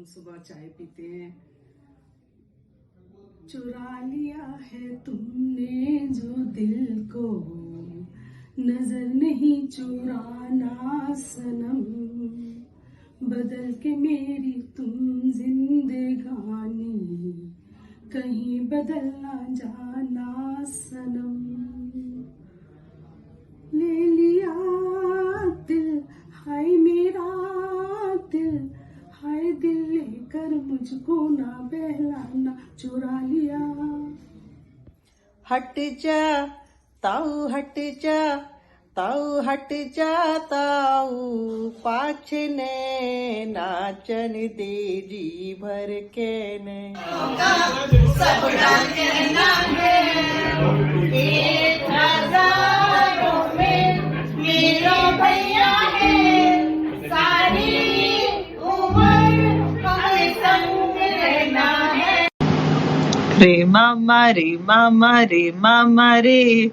सुबह चाय पीते हैं। चुरा लिया है तुमने जो दिल को, नजर नहीं चुराना सनम, बदल के मेरी तुम जिंदगानी, कहीं बदल ना जाना सनम। ले लिया दिल, हाय मेरा दिल, हाय दिल लेकर मुझको ना बहलाना, चुरा लिया। हट जा ताऊ, हट जा ताऊ, हट जा ताऊ, पाछे ने नाचन दे जी भर के ने। रे मामा रे मामा रे मामा रे,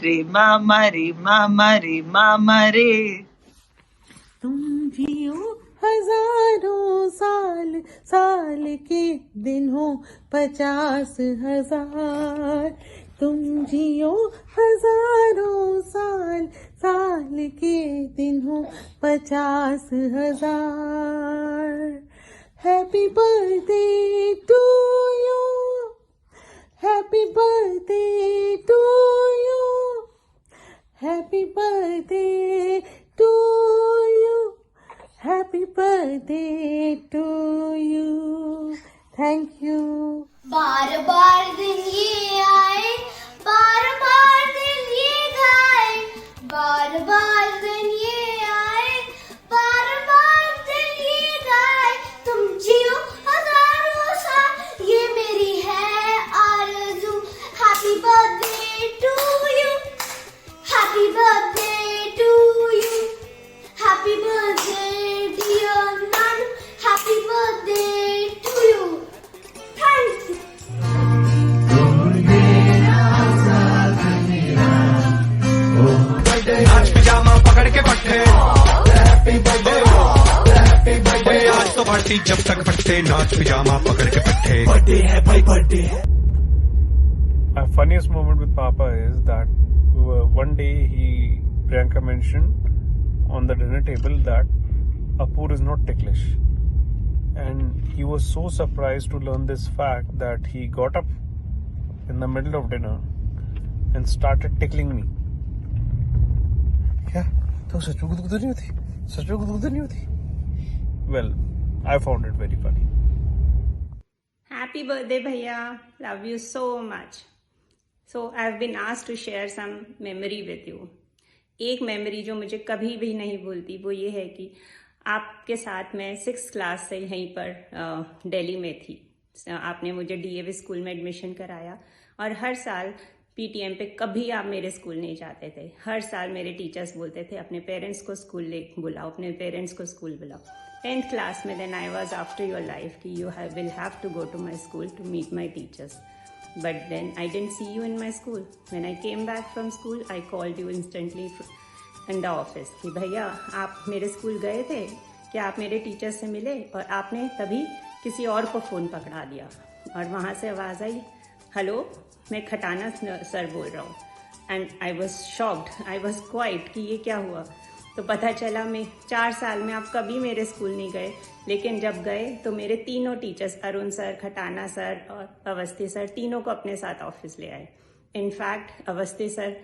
रे मामा रे मामा रे मामा रे। तुम जियो हजारों साल, साल के दिन हो 50,000। तुम जियो हजारों साल, साल के दिन हो 50,000। Happy birthday to you, happy birthday to you, happy birthday to you, happy birthday to you. Thank you. बार बार दिन ये आए, बार बार दिन ये गाए, बार बार दिन ये आए, बार बार दिन ये गाए। तुम जियो हजारों साल, ये मेरी है आरज़ू। Happy birthday to you, happy birthday to you, happy birthday dear Nanu, happy birthday to you. Thank you. आज पिजामा पकड़ के पट्टे, आज तो पार्टी जब तक फटते, नाच पिजामा पकड़ के पट्टे। बर्थडे है भाई, बर्थडे है। My funniest moment with Papa is that one day Priyanka mentioned on the dinner table that Apur is not ticklish, and he was so surprised to learn this fact that he got up in the middle of dinner and started tickling me. क्या तो सच में गुदगुदी नहीं होती, सच में गुदगुदी नहीं होती। Well, I found it very funny. Happy birthday, Bhaiya. Love you so much. So, I've been asked to share some memory with you. एक मेमोरी जो मुझे कभी भी नहीं भूलती वो ये है कि आपके साथ मैं 6th क्लास से यहीं पर दिल्ली में थी। आपने मुझे डीएवी स्कूल में एडमिशन कराया और हर साल पीटीएम पे कभी आप मेरे स्कूल नहीं जाते थे। हर साल मेरे टीचर्स बोलते थे अपने पेरेंट्स को स्कूल ले बुलाओ, अपने पेरेंट्स को स्कूल बुलाओ। 10th क्लास में then I was after your life कि you will have to go to my school to meet my teachers, but then I didn't see you in my school. When I came back from school I called you instantly in the office कि भैया आप मेरे school गए थे क्या, आप मेरे teacher से मिले? और आपने तभी किसी और को फ़ोन पकड़ा दिया और वहाँ से आवाज़ आई, हेलो मैं खटाना सर बोल रहा हूँ। And I was shocked, I was quite कि ये क्या हुआ। तो पता चला मैं 4 साल में आप कभी मेरे स्कूल नहीं गए, लेकिन जब गए तो मेरे तीनों teachers Arun sir, Khatana sir और अवस्थी सर तीनों को अपने साथ ऑफिस ले आए। इनफैक्ट अवस्थी सर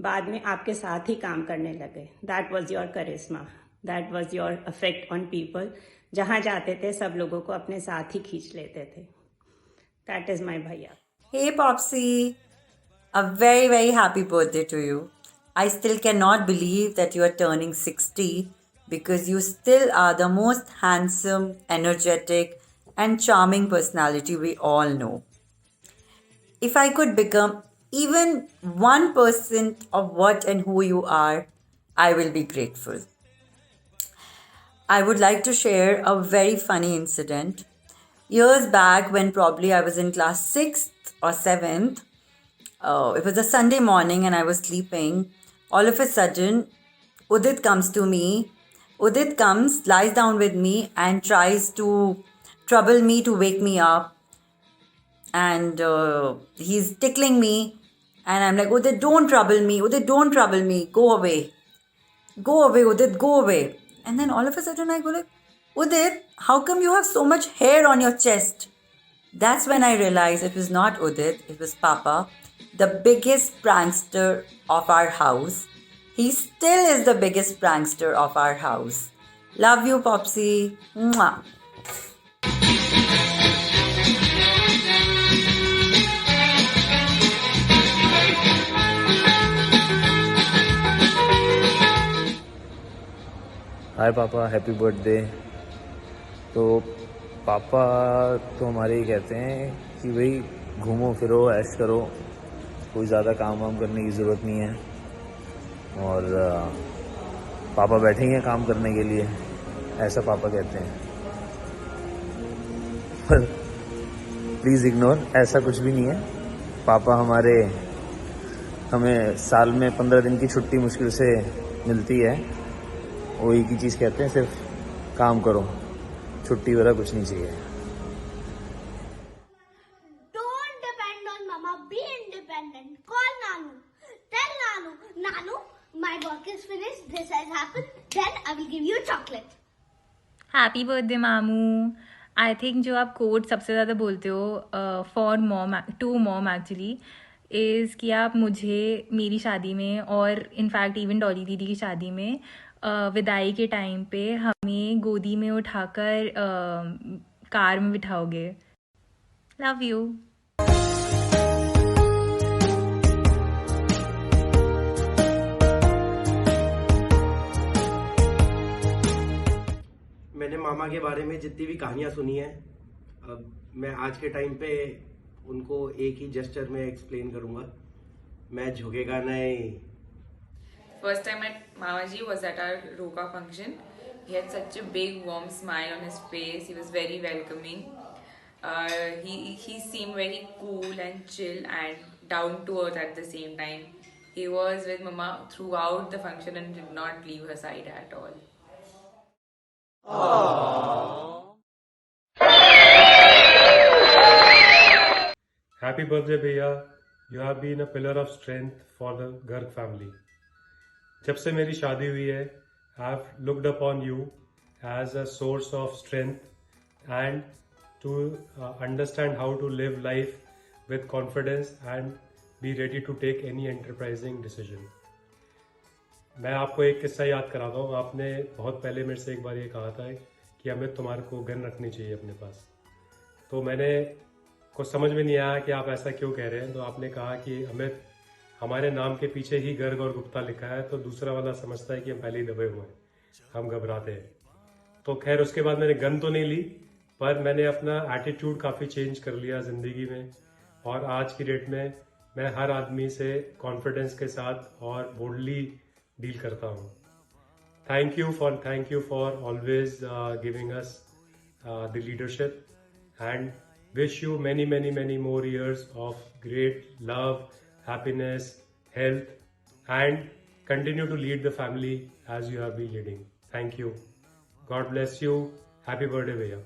बाद में आपके साथ ही काम करने लगे। That was your charisma, that was your affect on people. जहाँ जाते थे सब लोगों को अपने साथ ही खींच लेते थे। दैट इज़ माई भैया। Hey Popsy, a very very happy birthday to you. I still cannot believe that you are turning 60 because you still are the most handsome, energetic and charming personality we all know. If I could become even 1% of what and who you are, I will be grateful. I would like to share a very funny incident. Years back, when probably I was in class 6th or 7th, it was a Sunday morning and I was sleeping. All of a sudden, Udit comes to me. Udit comes, lies down with me and tries to trouble me to wake me up. And he's tickling me. And I'm like, Udit, don't trouble me. Udit, don't trouble me. Go away. Go away, Udit, go away. And then all of a sudden I go like, Udit, how come you have so much hair on your chest? That's when I realized it was not Udit, it was Papa, the biggest prankster of our house. He still is the biggest prankster of our house. Love you, Popsy. Mwah. हाय पापा, happy birthday. तो पापा तो हमारे ही कहते हैं कि भाई घूमो फिरो, ऐश करो, कोई ज़्यादा काम वाम करने की ज़रूरत नहीं है। और पापा बैठेंगे काम करने के लिए, ऐसा पापा कहते हैं। पर प्लीज़ इग्नोर, ऐसा कुछ भी नहीं है। पापा हमें साल में 15 दिन की छुट्टी मुश्किल से मिलती है। वो एक ही चीज़ कहते हैं, सिर्फ काम करो, छुट्टी वगैरह कुछ नहीं चाहिए। Don't depend on Mama. Be independent. Call Nanu. Tell Nanu. Nanu, my work is finished. This has happened. Then I will give you a chocolate. Happy birthday Mamu. I think जो आप कोट सबसे ज़्यादा बोलते हो for mom, to mom actually, is कि आप मुझे मेरी शादी में और इनफैक्ट इवन डॉली दीदी की शादी में विदाई के टाइम पे हमें गोदी में उठाकर कार में बिठाओगे। Love you. मैंने मामा के बारे में जितनी भी कहानियां सुनी है, अब मैं आज के टाइम पे उनको एक ही जेस्चर में एक्सप्लेन करूंगा, मैं झुकेगा नहीं। First time at Mamaji was at our Roka function. He had such a big warm smile on his face. He was very welcoming. He seemed very cool and chill and down to earth at the same time. He was with Mama throughout the function and did not leave her side at all. Happy birthday, Bhaiya. You have been a pillar of strength for the Garg family. जब से मेरी शादी हुई है, I have looked upon you as a source of strength and to understand how to live life with confidence and be ready to take any enterprising decision. मैं आपको एक किस्सा याद कराता हूँ। आपने बहुत पहले मेरे से एक बार ये कहा था कि अमित तुम्हारे को गन रखनी चाहिए अपने पास। तो मैंने को समझ में नहीं आया कि आप ऐसा क्यों कह रहे हैं। तो आपने कहा कि अमित, हमारे नाम के पीछे ही गर्ग और गुप्ता लिखा है, तो दूसरा वाला समझता है कि हम पहले ही दबे हुए हैं, हम घबराते हैं। तो खैर उसके बाद मैंने गन तो नहीं ली, पर मैंने अपना एटीट्यूड काफ़ी चेंज कर लिया ज़िंदगी में। और आज की डेट में मैं हर आदमी से कॉन्फिडेंस के साथ और बोल्डली डील करता हूँ। Thank you for always giving us the leadership and wish you many more years of great love, happiness, health, and continue to lead the family as you have been leading. Thank you. God bless you. Happy birthday, Bhaiya.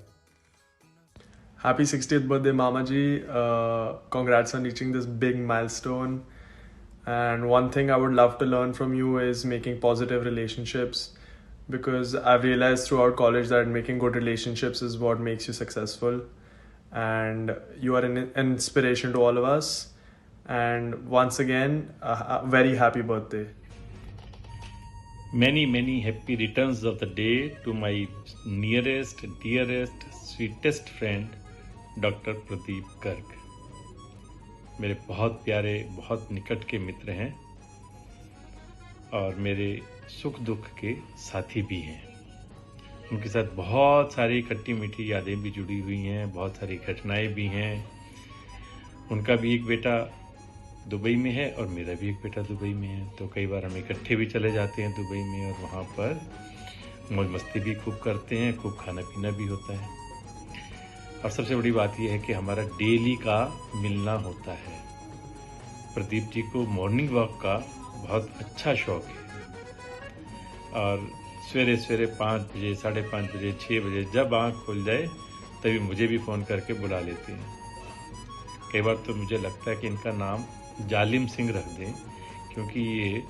Happy 60th birthday, Mama Ji. Congrats on reaching this big milestone. And one thing I would love to learn from you is making positive relationships, because I've realized throughout college that making good relationships is what makes you successful. And you are an inspiration to all of us. And once again, a very happy birthday. Many happy returns of the day to my nearest, dearest, sweetest friend, Dr. Pradeep Garg. मेरे बहुत प्यारे, बहुत निकट के मित्र हैं और मेरे सुख दुख के साथी भी हैं। उनके साथ बहुत सारी खट्टी मीठी यादें भी जुड़ी हुई हैं, बहुत सारी घटनाएं भी हैं। उनका भी एक बेटा दुबई में है और मेरा भी एक बेटा दुबई में है, तो कई बार हम इकट्ठे भी चले जाते हैं दुबई में और वहाँ पर मौज मस्ती भी खूब करते हैं, खूब खाना पीना भी होता है। और सबसे बड़ी बात यह है कि हमारा डेली का मिलना होता है। प्रदीप जी को मॉर्निंग वॉक का बहुत अच्छा शौक है और सवेरे 5 बजे, 5:30 बजे, 6 बजे जब आँख खुल जाए तभी मुझे भी फ़ोन करके बुला लेते हैं। कई बार तो मुझे लगता है कि इनका नाम जालिम सिंह रख दें, क्योंकि ये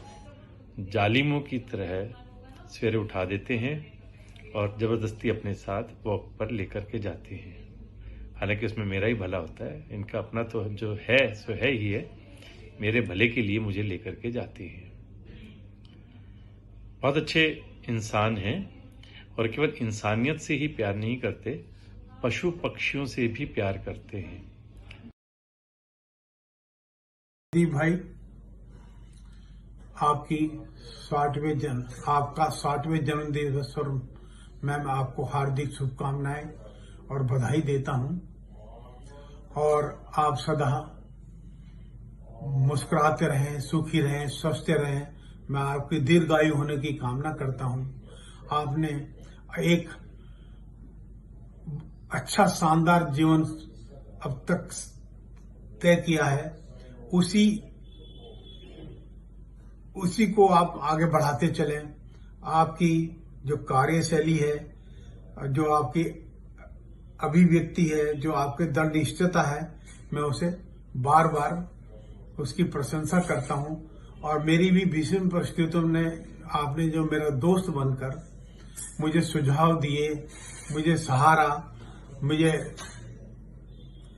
जालिमों की तरह सवेरे उठा देते हैं और ज़बरदस्ती अपने साथ वॉक पर लेकर के जाते हैं। हालांकि उसमें मेरा ही भला होता है, इनका अपना तो जो है सो है ही है, मेरे भले के लिए मुझे लेकर के जाते हैं। बहुत अच्छे इंसान हैं और केवल इंसानियत से ही प्यार नहीं करते, पशु पक्षियों से भी प्यार करते हैं। भाई, आपका 60वें जन्म दिवस पर मैं आपको हार्दिक शुभकामनाएं और बधाई देता हूं, और आप सदा मुस्कुराते रहें, सुखी रहें, स्वस्थ रहें। मैं आपकी दीर्घायु होने की कामना करता हूं। आपने एक अच्छा शानदार जीवन अब तक तय किया है, उसी को आप आगे बढ़ाते चलें। आपकी जो कार्यशैली है, जो आपकी अभिव्यक्ति है, जो आपके दृढ़ निश्चयता है, मैं उसे बार बार उसकी प्रशंसा करता हूं। और मेरी भी विषम परिस्थितियों में आपने जो मेरा दोस्त बनकर मुझे सुझाव दिए, मुझे सहारा, मुझे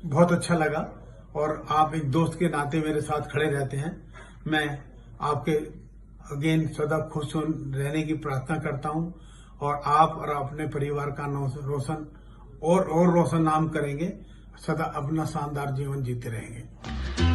बहुत अच्छा लगा। और आप एक दोस्त के नाते मेरे साथ खड़े रहते हैं। मैं आपके अगेन सदा खुश रहने की प्रार्थना करता हूं, और आप और अपने परिवार का रोशन और रोशन नाम करेंगे, सदा अपना शानदार जीवन जीते रहेंगे।